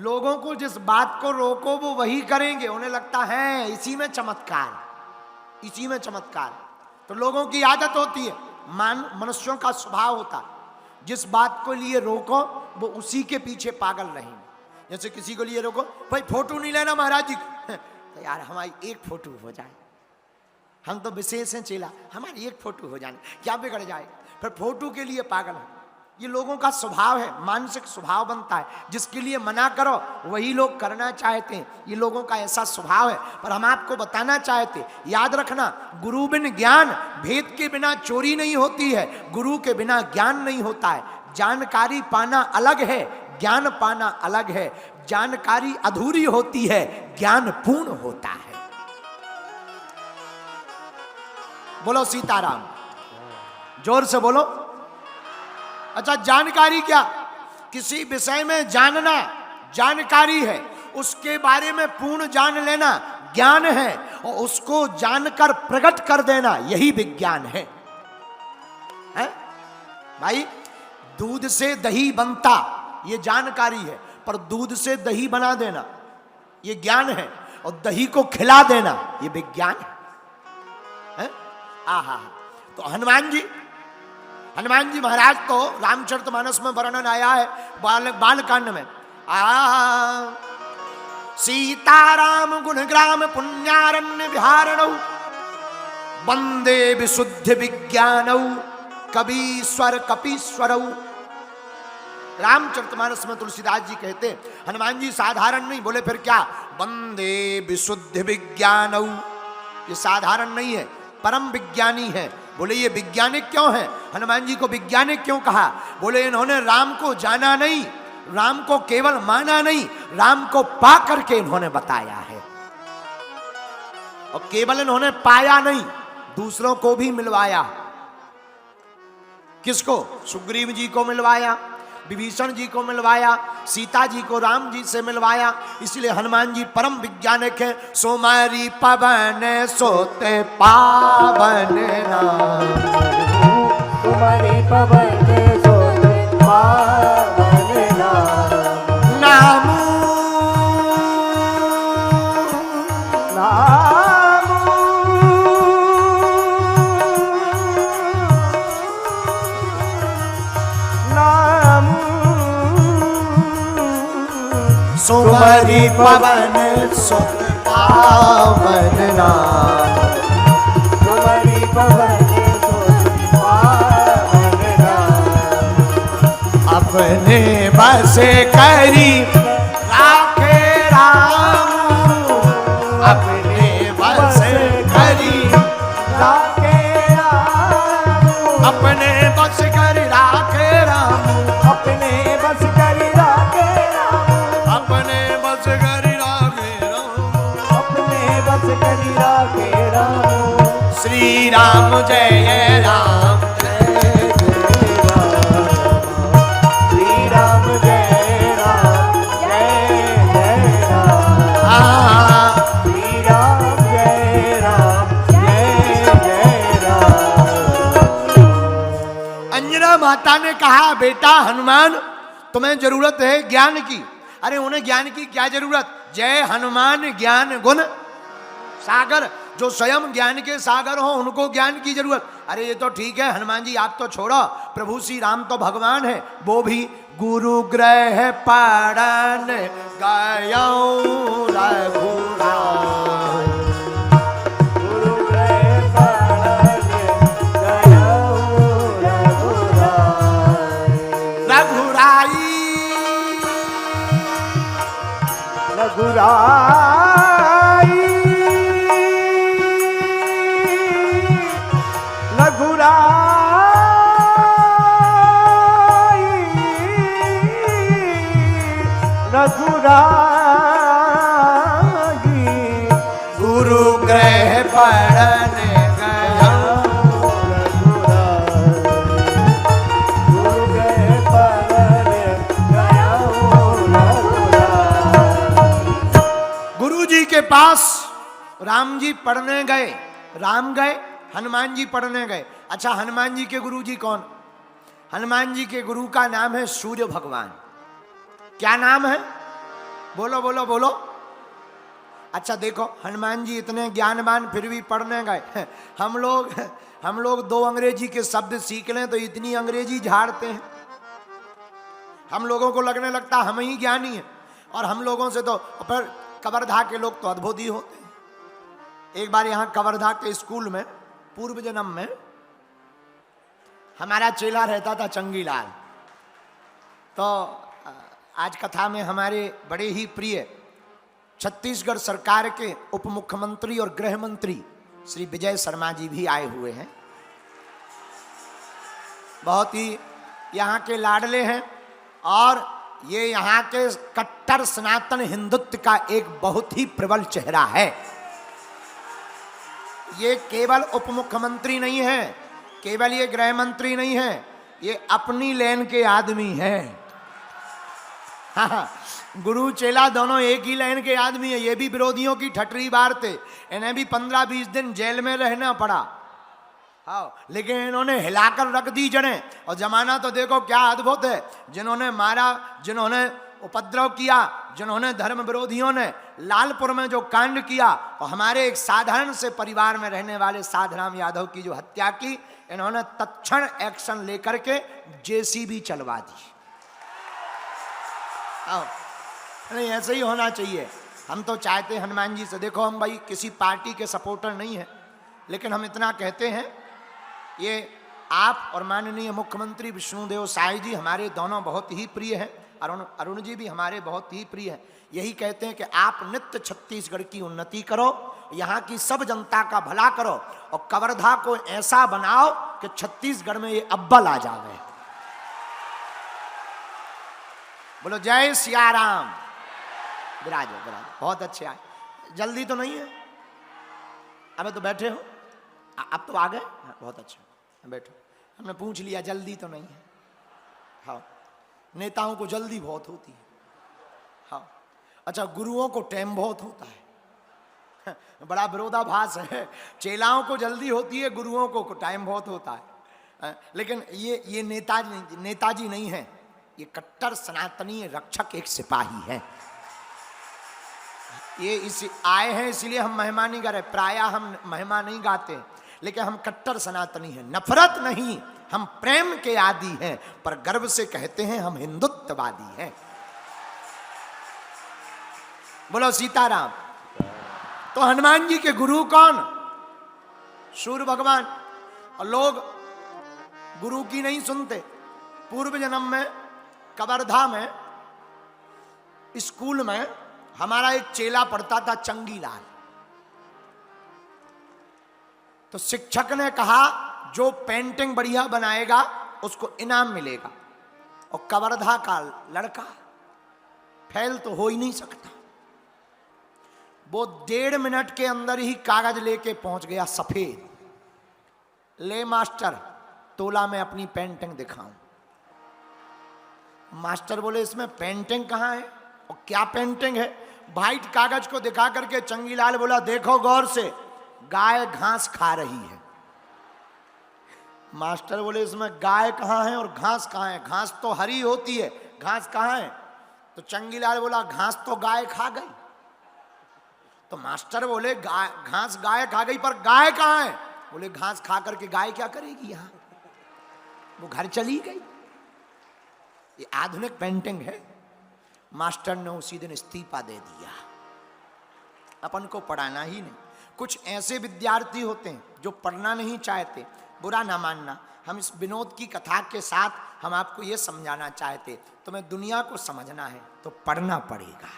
लोगों को जिस बात को रोको वो वही करेंगे, उन्हें लगता है इसी में चमत्कार, इसी में चमत्कार। तो लोगों की आदत होती है, मनुष्यों का स्वभाव होता है, जिस बात को लिए रोको वो उसी के पीछे पागल रहेंगे। जैसे किसी को लिए रोको, भाई फोटो नहीं लेना महाराज जी, तो यार हमारी एक फोटो हो जाए, हम तो विशेष हैं चेला, हमारी एक फोटो हो जाए, क्या बिगड़ जाए, फिर फोटो के लिए पागल है। ये लोगों का स्वभाव है, मानसिक स्वभाव बनता है, जिसके लिए मना करो वही लोग करना चाहते हैं, ये लोगों का ऐसा स्वभाव है। पर हम आपको बताना चाहते, याद रखना, गुरु बिन ज्ञान, भेद के बिना चोरी नहीं होती है, गुरु के बिना ज्ञान नहीं होता है। जानकारी पाना अलग है, ज्ञान पाना अलग है। जानकारी अधूरी होती है, ज्ञान पूर्ण होता है। बोलो सीताराम, जोर से बोलो। अच्छा, जानकारी क्या? किसी विषय में जानना जानकारी है, उसके बारे में पूर्ण जान लेना ज्ञान है, और उसको जानकर प्रकट कर देना यही विज्ञान है, हैं? भाई, दूध से दही बनता ये जानकारी है, पर दूध से दही बना देना ये ज्ञान है, और दही को खिला देना ये विज्ञान है। आहा, तो हनुमान जी महाराज तो रामचरितमानस में वर्णन आया है, बालकांड में। सीताराम गुणग्राम पुण्यारण्य विहारणौ वंदे विशुद्ध विज्ञानौ कबीश्वर कपीश्वरौ। रामचरितमानस में तुलसीदास जी कहते हैं हनुमान जी साधारण नहीं, बोले फिर क्या? वंदे विशुद्ध विज्ञानौ, ये साधारण नहीं है, परम विज्ञानी है। बोले ये वैज्ञानिक क्यों है? हनुमान जी को वैज्ञानिक क्यों कहा? बोले इन्होंने राम को जाना नहीं, राम को केवल माना नहीं, राम को पा करके इन्होंने बताया है। और केवल इन्होंने पाया नहीं, दूसरों को भी मिलवाया। किसको? सुग्रीव जी को मिलवाया, विभीषण जी को मिलवाया, सीता जी को राम जी से मिलवाया। इसलिए हनुमान जी परम वैज्ञानिक है। सोमारी पवन सोते पावन नाम, तुम्हारी पवन सोते पावन नाम, सुमरि पवन सुत पावन नाम, तुम्हारी पवन सोते पावन नाम, अपने बस करी राखे राम, अपने बस करी राखे राम, अपने बस करी राखे राम, अपने बस करी राखे राम, अपने बस करी राखे राम, अपने बस करी राखे राम। श्री राम जय राम जय श्री राम जय राम जय जय राम, श्री राम जय राम जय जय राम। अंजना माता ने कहा बेटा हनुमान तुम्हें जरूरत है ज्ञान की। अरे उन्हें ज्ञान की क्या जरूरत? जय हनुमान ज्ञान गुण सागर, जो स्वयं ज्ञान के सागर हो उनको ज्ञान की जरूरत। अरे ये तो ठीक है हनुमान जी, आप तो छोड़ो, प्रभु श्री राम तो भगवान है, वो भी गुरु ग्रह पढ़न गयो रघुराई, गुरु ग्रह पढ़न गयो रघुराई, रघुराई, रघुराई, गुरु ग्रह पढ़न गयो गुरु ग्रह पढ़न गयो रघुराई। गुरु जी के पास राम जी पढ़ने गए, राम गए, हनुमान जी पढ़ने गए। अच्छा, हनुमान जी के गुरु जी कौन? हनुमान जी के गुरु का नाम है सूर्य भगवान। क्या नाम है? बोलो बोलो बोलो। अच्छा देखो, हनुमान जी इतने ज्ञानवान फिर भी पढ़ने गए। हम लोग 2 अंग्रेजी के शब्द सीख लें तो इतनी अंग्रेजी झाड़ते हैं। हम लोगों को लगने लगता हम ही ज्ञानी हैं, और हम लोगों से तो फिर कवर्धा के लोग तो अद्भुत ही होते हैं। एक बार यहाँ कवर्धा के स्कूल में पूर्व जन्म में हमारा चेला रहता था चंगीलाल। तो आज कथा में हमारे बड़े ही प्रिय छत्तीसगढ़ सरकार के उप मुख्यमंत्री और गृह मंत्री श्री विजय शर्मा जी भी आए हुए हैं। बहुत ही यहाँ के लाडले हैं, और ये यहाँ के कट्टर सनातन हिंदुत्व का एक बहुत ही प्रबल चेहरा है। ये केवल उप मुख्यमंत्री नहीं है, केवल ये गृह मंत्री नहीं है, ये अपनी लेन के आदमी हैं। हाँ, गुरु चेला दोनों एक ही लाइन के आदमी है। ये भी विरोधियों की ठटरी बार थे, इन्हें भी 15-20 दिन जेल में रहना पड़ा। हाँ, लेकिन इन्होंने हिलाकर रख दी जड़ें, और जमाना तो देखो क्या अद्भुत है। जिन्होंने मारा, जिन्होंने उपद्रव किया, जिन्होंने धर्म विरोधियों ने लालपुर में जो कांड किया, और हमारे एक साधारण से परिवार में रहने वाले साधराम यादव की जो हत्या की, इन्होंने तत्क्षण एक्शन लेकर के जेसीबी चलवा दी। नहीं, ऐसे ही होना चाहिए। हम तो चाहते हनुमान जी से, देखो हम भाई किसी पार्टी के सपोर्टर नहीं हैं, लेकिन हम इतना कहते हैं, ये आप और माननीय मुख्यमंत्री विष्णुदेव साय जी हमारे दोनों बहुत ही प्रिय हैं, अरुण जी भी हमारे बहुत ही प्रिय हैं। यही कहते हैं कि आप नित्य छत्तीसगढ़ की उन्नति करो, यहाँ की सब जनता का भला करो, और कवर्धा को ऐसा बनाओ कि छत्तीसगढ़ में ये अव्वल आ जावे। बोलो जय सिया राम। विराजो विराजो, बहुत अच्छे आए। जल्दी तो नहीं है? अबे तो बैठे हो, अब तो आ गए। हाँ, बहुत अच्छा, बैठो। हमने पूछ लिया जल्दी तो नहीं है। हाँ, नेताओं को जल्दी बहुत होती है। हाँ, अच्छा, गुरुओं को टाइम बहुत होता है। बड़ा विरोधाभास है, चेलाओं को जल्दी होती है, गुरुओं को टाइम बहुत होता है। लेकिन ये नेताजी नहीं है, ये कट्टर सनातनी रक्षक एक सिपाही है। ये इस आए हैं इसलिए हम महिमा नहीं गा रहे, प्रायः हम महिमा नहीं गाते, लेकिन हम कट्टर सनातनी हैं। नफरत नहीं, हम प्रेम के आदी हैं, पर गर्व से कहते हैं हम हिंदुत्ववादी हैं। बोलो सीताराम। तो हनुमान जी के गुरु कौन? सूर्य भगवान। और लोग गुरु की नहीं सुनते। पूर्व जन्म में कवर्धा में स्कूल में हमारा एक चेला पढ़ता था चंगीलाल। तो शिक्षक ने कहा जो पेंटिंग बढ़िया बनाएगा उसको इनाम मिलेगा, और कवर्धा का लड़का फेल तो हो ही नहीं सकता। वो 1.5 मिनट के अंदर ही कागज लेके पहुंच गया सफेद। ले मास्टर, तोला में अपनी पेंटिंग दिखाऊं। मास्टर बोले इसमें पेंटिंग कहाँ है और क्या पेंटिंग है? वाइट कागज को दिखा करके चंगीलाल बोला देखो गौर से, गाय घास खा रही है। मास्टर बोले इसमें गाय कहाँ है और घास कहाँ है? घास तो हरी होती है, घास कहाँ है? तो चंगीलाल बोला घास तो गाय खा गई। तो मास्टर बोले घास गाय खा गई, पर गाय कहाँ है? बोले घास खा करके गाय क्या करेगी यहाँ, वो घर चली गई। ये आधुनिक पेंटिंग है। मास्टर ने उसी दिन इस्तीफा दे दिया। अपन को पढ़ाना ही नहीं। कुछ ऐसे विद्यार्थी होते हैं जो पढ़ना नहीं चाहते, बुरा ना मानना। हम इस विनोद की कथा के साथ हम आपको ये समझाना चाहते, तुम्हें दुनिया को समझना है तो पढ़ना पड़ेगा।